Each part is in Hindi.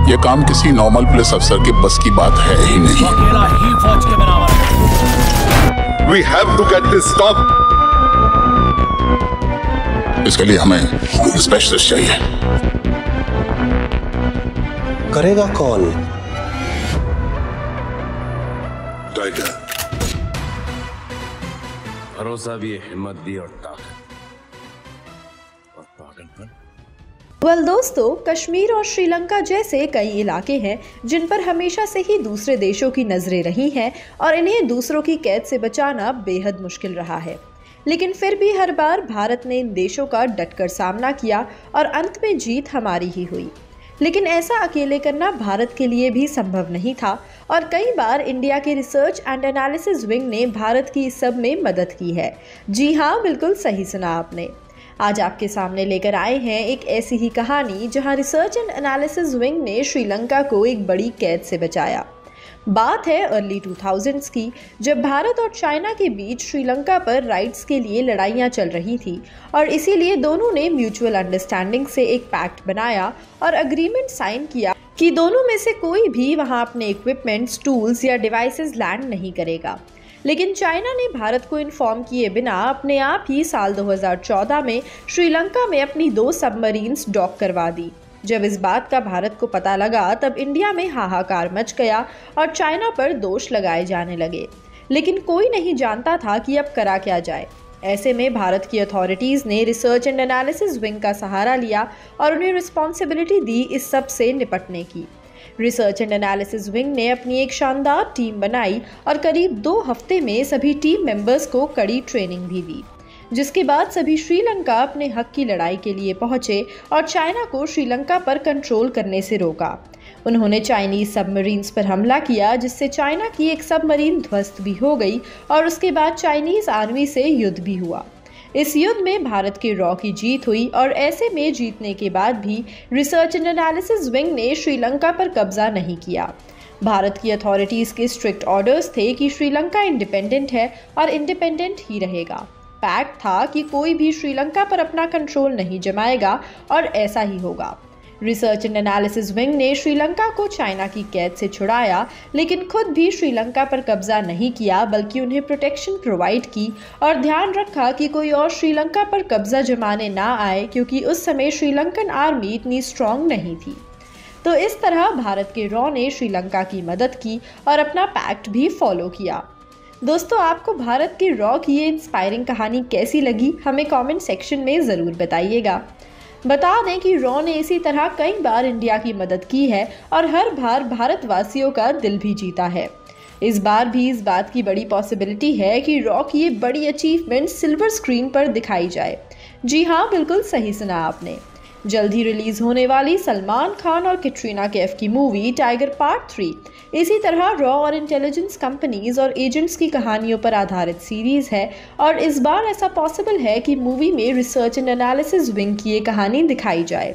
ये काम किसी नॉर्मल पुलिस अफसर के बस की बात है ही नहीं। अकेला ही फौज के बराबर है। We have to get this stop. इसके लिए हमें स्पेशलिस्ट चाहिए। करेगा कौन? टाइगर। भरोसा भी है, हिम्मत भी और ताकत और पागलपन। दोस्तों, कश्मीर और श्रीलंका जैसे कई इलाके हैं जिन पर हमेशा से ही दूसरे देशों की नजरें रही हैं और इन्हें दूसरों की कैद से बचाना बेहद मुश्किल रहा है। लेकिन फिर भी हर बार भारत ने इन देशों का डटकर सामना किया और अंत में जीत हमारी ही हुई। लेकिन ऐसा अकेले करना भारत के लिए भी संभव नहीं था और कई बार इंडिया के रिसर्च एंड एनालिसिस विंग ने भारत की इस सब में मदद की है। जी हाँ, बिल्कुल सही सुना आपने। आज आपके सामने लेकर आए हैं एक ऐसी ही कहानी जहां रिसर्च एंड एनालिसिस विंग ने श्रीलंका को एक बड़ी कैद से बचाया। बात है अर्ली 2000s की, जब भारत और चाइना के बीच श्रीलंका पर राइट्स के लिए लड़ाइयां चल रही थी और इसीलिए दोनों ने म्यूचुअल अंडरस्टैंडिंग से एक पैक्ट बनाया और अग्रीमेंट साइन किया कि दोनों में से कोई भी वहां अपने इक्विपमेंट्स, टूल्स या डिवाइसेस लैंड नहीं करेगा। लेकिन चाइना ने भारत को इन्फॉर्म किए बिना अपने आप ही साल 2014 में श्रीलंका में अपनी 2 सबमरीन्स डॉक करवा दी। जब इस बात का भारत को पता लगा तब इंडिया में हाहाकार मच गया और चाइना पर दोष लगाए जाने लगे। लेकिन कोई नहीं जानता था कि अब करा क्या जाए। ऐसे में भारत की अथॉरिटीज़ ने रिसर्च एंड एनालिसिस विंग का सहारा लिया और उन्हें रिस्पॉन्सिबिलिटी दी इस सब से निपटने की। रिसर्च एंड एनालिसिस विंग ने अपनी एक शानदार टीम बनाई और करीब 2 हफ्ते में सभी टीम मेंबर्स को कड़ी ट्रेनिंग भी दी, जिसके बाद सभी श्रीलंका अपने हक की लड़ाई के लिए पहुंचे और चाइना को श्रीलंका पर कंट्रोल करने से रोका। उन्होंने चाइनीज सबमरीन्स पर हमला किया, जिससे चाइना की एक सबमरीन ध्वस्त भी हो गई और उसके बाद चाइनीज आर्मी से युद्ध भी हुआ। इस युद्ध में भारत के रॉ की जीत हुई और ऐसे में जीतने के बाद भी रिसर्च एंड एनालिसिस विंग ने श्रीलंका पर कब्जा नहीं किया। भारत की अथॉरिटीज़ के स्ट्रिक्ट ऑर्डर्स थे कि श्रीलंका इंडिपेंडेंट है और इंडिपेंडेंट ही रहेगा। पैक्ट था कि कोई भी श्रीलंका पर अपना कंट्रोल नहीं जमाएगा और ऐसा ही होगा। रिसर्च एंड एनालिसिस विंग ने श्रीलंका को चाइना की कैद से छुड़ाया, लेकिन खुद भी श्रीलंका पर कब्जा नहीं किया, बल्कि उन्हें प्रोटेक्शन प्रोवाइड की और ध्यान रखा कि कोई और श्रीलंका पर कब्जा जमाने ना आए, क्योंकि उस समय श्रीलंकन आर्मी इतनी स्ट्रांग नहीं थी। तो इस तरह भारत के रॉ ने श्रीलंका की मदद की और अपना पैक्ट भी फॉलो किया। दोस्तों, आपको भारत के रॉ की ये इंस्पायरिंग कहानी कैसी लगी, हमें कमेंट सेक्शन में ज़रूर बताइएगा। बता दें कि रॉ ने इसी तरह कई बार इंडिया की मदद की है और हर बार भारतवासियों का दिल भी जीता है। इस बार भी इस बात की बड़ी पॉसिबिलिटी है कि रॉ की ये बड़ी अचीवमेंट सिल्वर स्क्रीन पर दिखाई जाए। जी हाँ, बिल्कुल सही सुना आपने। जल्द ही रिलीज होने वाली सलमान खान और कैटरीना कैफ की मूवी टाइगर पार्ट 3 इसी तरह रॉ और इंटेलिजेंस कंपनीज और एजेंट्स की कहानियों पर आधारित सीरीज है और इस बार ऐसा पॉसिबल है कि मूवी में रिसर्च एंड एनालिसिस विंग की ये कहानी दिखाई जाए।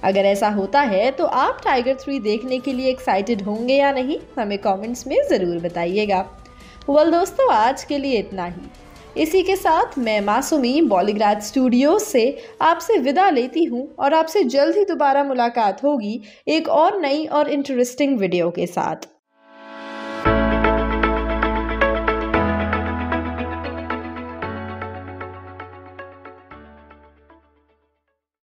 अगर ऐसा होता है तो आप टाइगर 3 देखने के लिए एक्साइटेड होंगे या नहीं, हमें कमेंट्स में ज़रूर बताइएगा। दोस्तों, आज के लिए इतना ही। इसी के साथ मैं मासूमी बॉलीग्राज स्टूडियो से आपसे विदा लेती हूँ और आपसे जल्द ही दोबारा मुलाकात होगी एक और नई और इंटरेस्टिंग वीडियो के साथ।